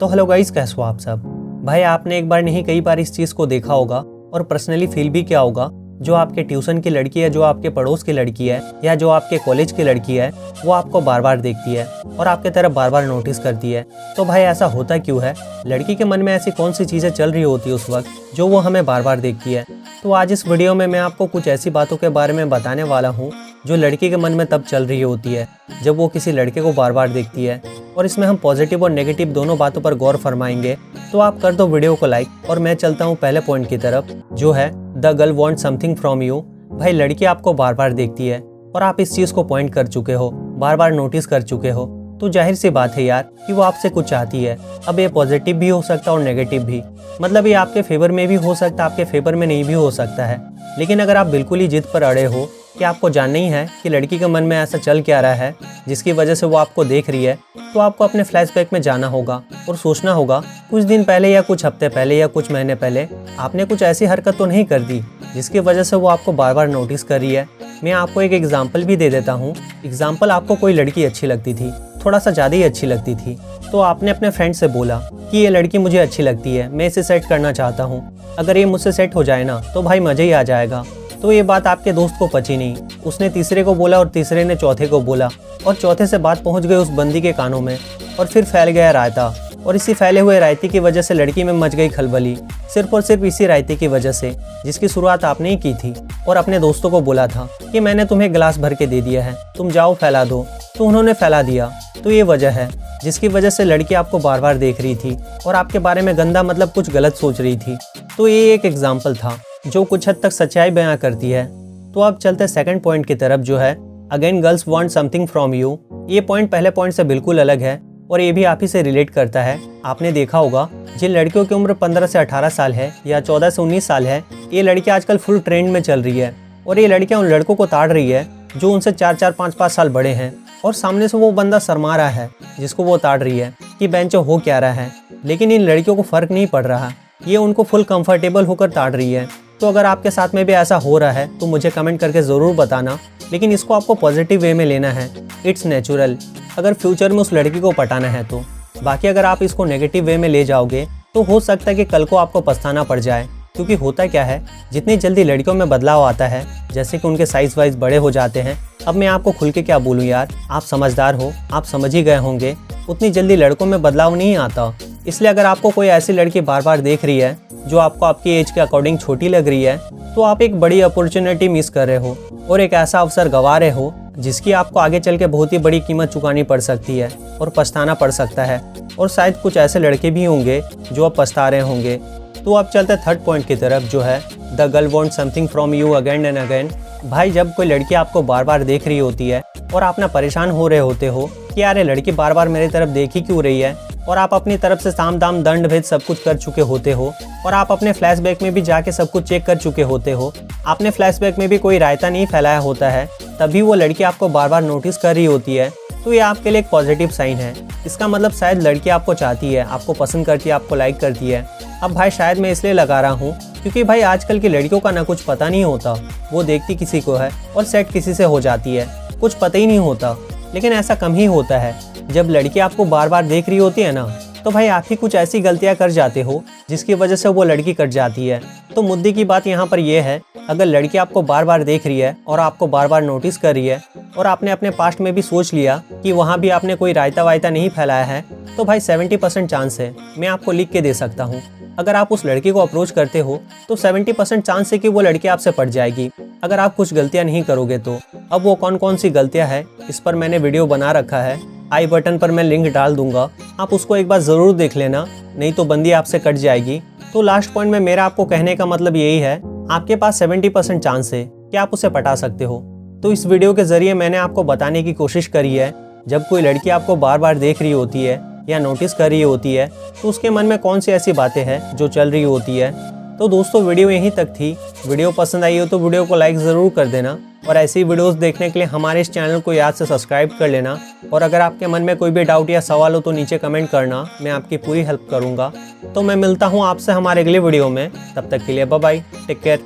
तो hello guys, कैसे हो आप सब। भाई आपने एक बार नहीं कई बार इस चीज़ को देखा होगा और पर्सनली फील भी किया होगा। जो आपके ट्यूशन की लड़की है, जो आपके पड़ोस की लड़की है या जो आपके कॉलेज की लड़की है, वो आपको बार बार देखती है और आपके तरफ बार बार नोटिस करती है। तो भाई ऐसा होता क्यों है? लड़की के मन में ऐसी कौन सी चीज़ें चल रही होती है उस वक्त जो वो हमें बार बार देखती है? तो आज इस वीडियो में मैं आपको कुछ ऐसी बातों के बारे में बताने वाला हूँ जो लड़की के मन में तब चल रही होती है जब वो किसी लड़के को बार बार देखती है। और इसमें हम पॉजिटिव और नेगेटिव दोनों बातों पर गौर फरमाएंगे। तो आप कर दो वीडियो को लाइक और मैं चलता हूँ पहले पॉइंट की तरफ, जो है the girl want something from you. भाई लड़की आपको बार बार देखती है और आप इस चीज़ को पॉइंट कर चुके हो, बार बार नोटिस कर चुके हो, तो जाहिर सी बात है यार कि वो आपसे कुछ चाहती है। अब ये पॉजिटिव भी हो सकता है और नेगेटिव भी, मतलब ये आपके फेवर में भी हो सकता है, आपके फेवर में नहीं भी हो सकता है। लेकिन अगर आप बिल्कुल ही जिद पर अड़े हो कि आपको जानना ही है कि लड़की के मन में ऐसा चल क्या रहा है जिसकी वजह से वो आपको देख रही है, तो आपको अपने फ्लैशबैक में जाना होगा और सोचना होगा कुछ दिन पहले या कुछ हफ्ते पहले या कुछ महीने पहले आपने कुछ ऐसी हरकत तो नहीं कर दी जिसकी वजह से वो आपको बार बार नोटिस कर रही है। मैं आपको एक एग्जाम्पल भी दे देता हूँ। एग्जाम्पल, आपको कोई लड़की अच्छी लगती थी, थोड़ा सा ज़्यादा ही अच्छी लगती थी, तो आपने अपने फ्रेंड से बोला कि ये लड़की मुझे अच्छी लगती है, मैं इसे सेट करना चाहता हूँ, अगर ये मुझसे सेट हो जाए ना तो भाई मज़ा ही आ जाएगा। तो ये बात आपके दोस्त को पची नहीं, उसने तीसरे को बोला और तीसरे ने चौथे को बोला और चौथे से बात पहुंच गई उस बंदी के कानों में और फिर फैल गया रायता। और इसी फैले हुए रायते की वजह से लड़की में मच गई खलबली, सिर्फ और सिर्फ इसी रायते की वजह से जिसकी शुरुआत आपने ही की थी और अपने दोस्तों को बोला था कि मैंने तुम्हें गिलास भर के दे दिया है, तुम जाओ फैला दो, तो उन्होंने फैला दिया। तो ये वजह है जिसकी वजह से लड़की आपको बार बार देख रही थी और आपके बारे में गंदा मतलब कुछ गलत सोच रही थी। तो ये एक एग्जाम्पल था जो कुछ हद तक सच्चाई बयां करती है। तो अब चलते सेकंड पॉइंट की तरफ, जो है again girls want something from you. ये पॉइंट पहले पॉइंट से बिल्कुल अलग है और ये भी आप ही से रिलेट करता है। आपने देखा होगा जिन लड़कियों की उम्र 15 से 18 साल है या 14 से 19 साल है, ये लड़कियां आजकल फुल ट्रेंड में चल रही है और ये लड़कियां उन लड़कों को ताड़ रही है जो उनसे 4-4, 5-5 साल बड़े हैं और सामने से वो बंदा शर्मा रहा है जिसको वो ताड़ रही है कि बेंचो हो क्या रहा है। लेकिन इन लड़कियों को फर्क नहीं पड़ रहा, ये उनको फुल कंफर्टेबल होकर ताड़ रही है। तो अगर आपके साथ में भी ऐसा हो रहा है तो मुझे कमेंट करके ज़रूर बताना, लेकिन इसको आपको पॉजिटिव वे में लेना है। इट्स नेचुरल अगर फ्यूचर में उस लड़की को पटाना है तो। बाकी अगर आप इसको नेगेटिव वे में ले जाओगे तो हो सकता है कि कल को आपको पछताना पड़ जाए। क्योंकि होता क्या है, जितनी जल्दी लड़कियों में बदलाव आता है, जैसे कि उनके साइज वाइज बड़े हो जाते हैं, अब मैं आपको खुल के क्या बोलूँ यार, आप समझदार हो, आप समझ ही गए होंगे, उतनी जल्दी लड़कों में बदलाव नहीं आता। इसलिए अगर आपको कोई ऐसी लड़की बार बार देख रही है जो आपको आपकी एज के अकॉर्डिंग छोटी लग रही है, तो आप एक बड़ी अपॉर्चुनिटी मिस कर रहे हो और एक ऐसा अवसर गंवा रहे हो जिसकी आपको आगे चल के बहुत ही बड़ी कीमत चुकानी पड़ सकती है और पछताना पड़ सकता है। और शायद कुछ ऐसे लड़के भी होंगे जो अब पछता रहे होंगे। तो अब चलते थर्ड पॉइंट की तरफ, जो है the girl want something from you again and again. भाई जब कोई लड़की आपको बार बार देख रही होती है और आप ना परेशान हो रहे होते हो कि यार ये लड़की बार बार मेरी तरफ देख ही क्यों रही है, और आप अपनी तरफ से साम दाम दंड भेद सब कुछ कर चुके होते हो और आप अपने फ्लैशबैक में भी जाके सब कुछ चेक कर चुके होते हो, आपने फ्लैशबैक में भी कोई रायता नहीं फैलाया होता है, तभी वो लड़की आपको बार बार नोटिस कर रही होती है, तो ये आपके लिए एक पॉजिटिव साइन है। इसका मतलब शायद लड़की आपको चाहती है, आपको पसंद करती है, आपको लाइक करती है। अब भाई शायद मैं इसलिए लगा रहा हूँ क्योंकि भाई आजकल की लड़कियों का ना कुछ पता नहीं होता, वो देखती किसी को है और सेट किसी से हो जाती है, कुछ पता ही नहीं होता। लेकिन ऐसा कम ही होता है, जब लड़की आपको बार बार देख रही होती है ना, तो भाई आप ही कुछ ऐसी गलतियां कर जाते हो जिसकी वजह से वो लड़की कट जाती है। तो मुद्दे की बात यहाँ पर यह है, अगर लड़की आपको बार बार देख रही है और आपको बार बार नोटिस कर रही है और आपने अपने पास्ट में भी सोच लिया कि वहाँ भी आपने कोई रायता वायता नहीं फैलाया है, तो भाई 70% चांस है, मैं आपको लिख के दे सकता हूँ, अगर आप उस लड़की को अप्रोच करते हो तो 70% चांस है कि वो लड़की आपसे पट जाएगी, अगर आप कुछ गलतियाँ नहीं करोगे तो। अब वो कौन कौन सी गलतियाँ हैं इस पर मैंने वीडियो बना रखा है, आई बटन पर मैं लिंक डाल दूंगा, आप उसको एक बार ज़रूर देख लेना, नहीं तो बंदी आपसे कट जाएगी। तो लास्ट पॉइंट में मेरा आपको कहने का मतलब यही है, आपके पास 70% चांस है कि आप उसे पटा सकते हो। तो इस वीडियो के ज़रिए मैंने आपको बताने की कोशिश करी है, जब कोई लड़की आपको बार बार देख रही होती है या नोटिस कर रही होती है तो उसके मन में कौन सी ऐसी बातें हैं जो चल रही होती है। तो दोस्तों वीडियो यहीं तक थी। वीडियो पसंद आई हो तो वीडियो को लाइक ज़रूर कर देना और ऐसी वीडियोस देखने के लिए हमारे इस चैनल को याद से सब्सक्राइब कर लेना। और अगर आपके मन में कोई भी डाउट या सवाल हो तो नीचे कमेंट करना, मैं आपकी पूरी हेल्प करूँगा। तो मैं मिलता हूँ आपसे हमारे अगले वीडियो में, तब तक के लिए बाय बाय, टेक केयर।